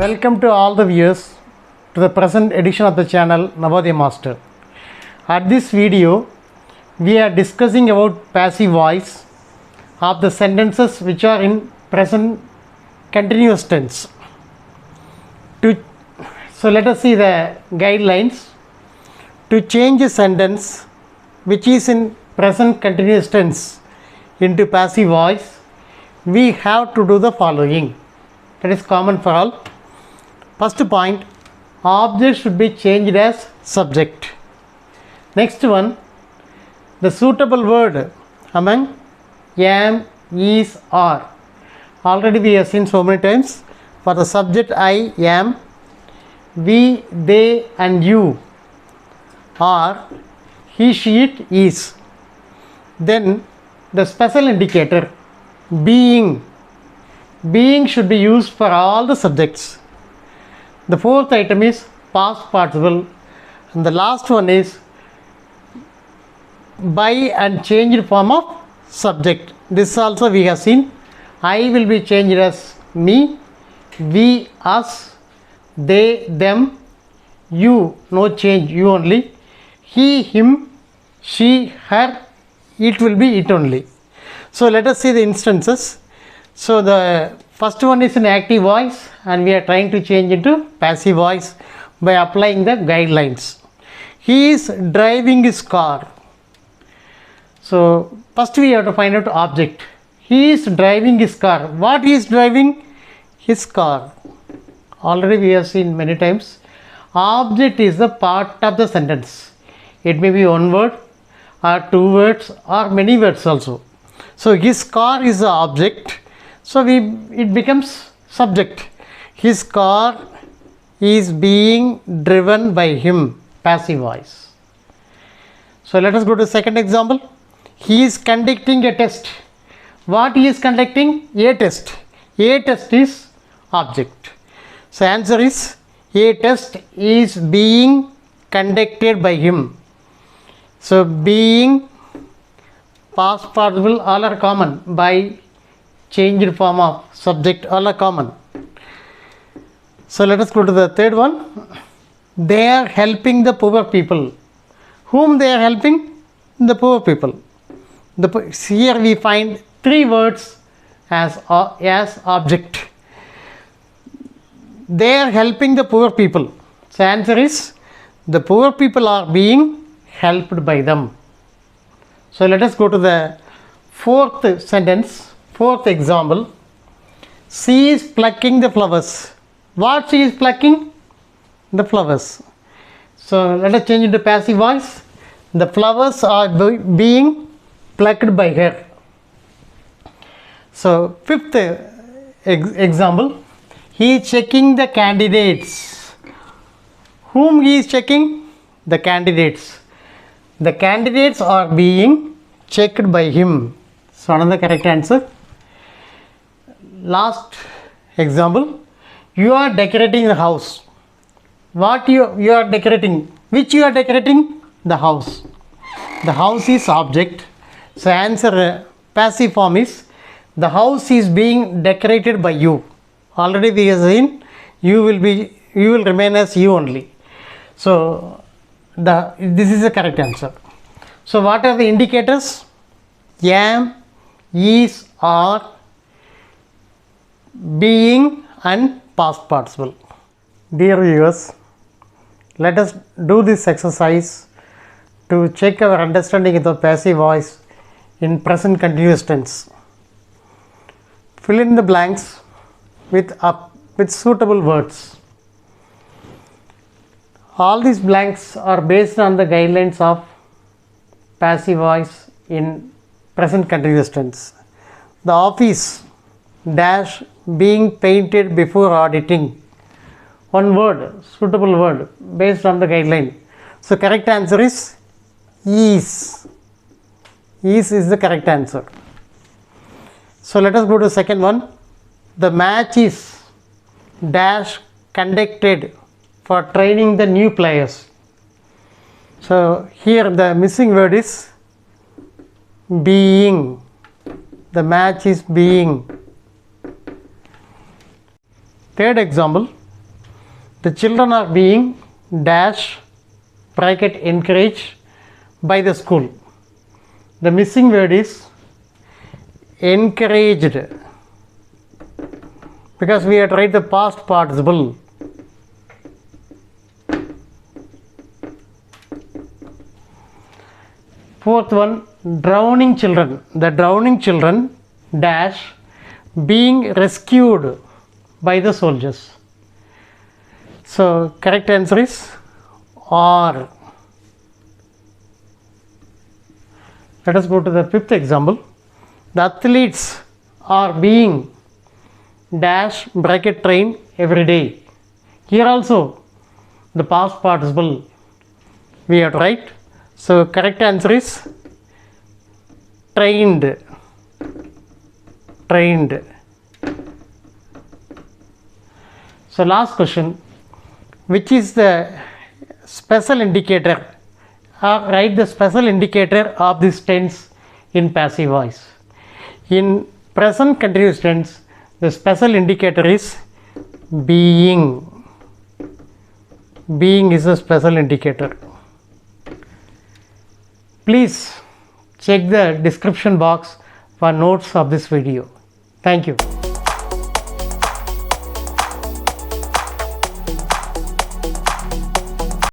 Welcome to all the viewers to the present edition of the channel Navodaya Master. At this video, we are discussing about passive voice of the sentences which are in present continuous tense. So let us see the guidelines. To change a sentence which is in present continuous tense into passive voice, we have to do the following. That is common for all. First point, object should be changed as subject. Next one, the suitable word among am, is, are. Already we have seen so many times. For the subject I am, we, they and you are, he, she, it is. Then the special indicator being should be used for all the subjects. The fourth item is past participle, and the last one is by and changed form of subject. This also we have seen. I will be changed as me, we, us, they, them, you, no change, you only, he, him, she, her, it will be it only. So let us see the instances. So the first one is an active voice and we are trying to change into passive voice by applying the guidelines. He is driving his car. So first we have to find out object. He is driving his car. What he is driving? His car. Already we have seen many times. Object is the part of the sentence. It may be one word or two words or many words also. So his car is the object. So it becomes subject. His car is being driven by him, passive voice. So let us go to the second example. He is conducting a test. What he is conducting? A test. A test is object. So answer is a test is being conducted by him. So being, past participle, all are common. By, changed form of subject, all are common. So let us go to the third one. They are helping the poor people. Whom they are helping? The poor people. Here we find three words as object. They are helping the poor people. So answer is the poor people are being helped by them. So let us go to the fourth sentence. Fourth example, she is plucking the flowers. What she is plucking? The flowers. So let us change into passive voice. The flowers are being plucked by her. So fifth example, he is checking the candidates. Whom he is checking? The candidates. The candidates are being checked by him. So another correct answer. Last example, you are decorating the house. What you are decorating? Which you are decorating? The house. The house is object. So answer passive form is the house is being decorated by you. Already we have seen you will remain as you only. So this is the correct answer. So what are the indicators? Am, is, are, being and past participle. Dear viewers, let us do this exercise to check our understanding of the passive voice in present continuous tense. Fill in the blanks with suitable words. All these blanks are based on the guidelines of passive voice in present continuous tense. The office dash being painted before auditing. One word, suitable word based on the guideline. So correct answer is is. Is the correct answer. So let us go to the second one. The match is dash conducted for training the new players. So here the missing word is being. The match is being. Third example, The children are being dash bracket encouraged by the school. The missing word is encouraged, because we have to write the past participle. Fourth one, drowning children. The drowning children dash being rescued by the soldiers. So correct answer is R. Let us go to the fifth example. The athletes are being dash bracket trained every day. Here also the past participle we have to write. So correct answer is trained. Trained. So last question, which is the special indicator? Write the special indicator of this tense in passive voice. In present continuous tense, the special indicator is being. Being is a special indicator. Please check the description box for notes of this video. Thank you.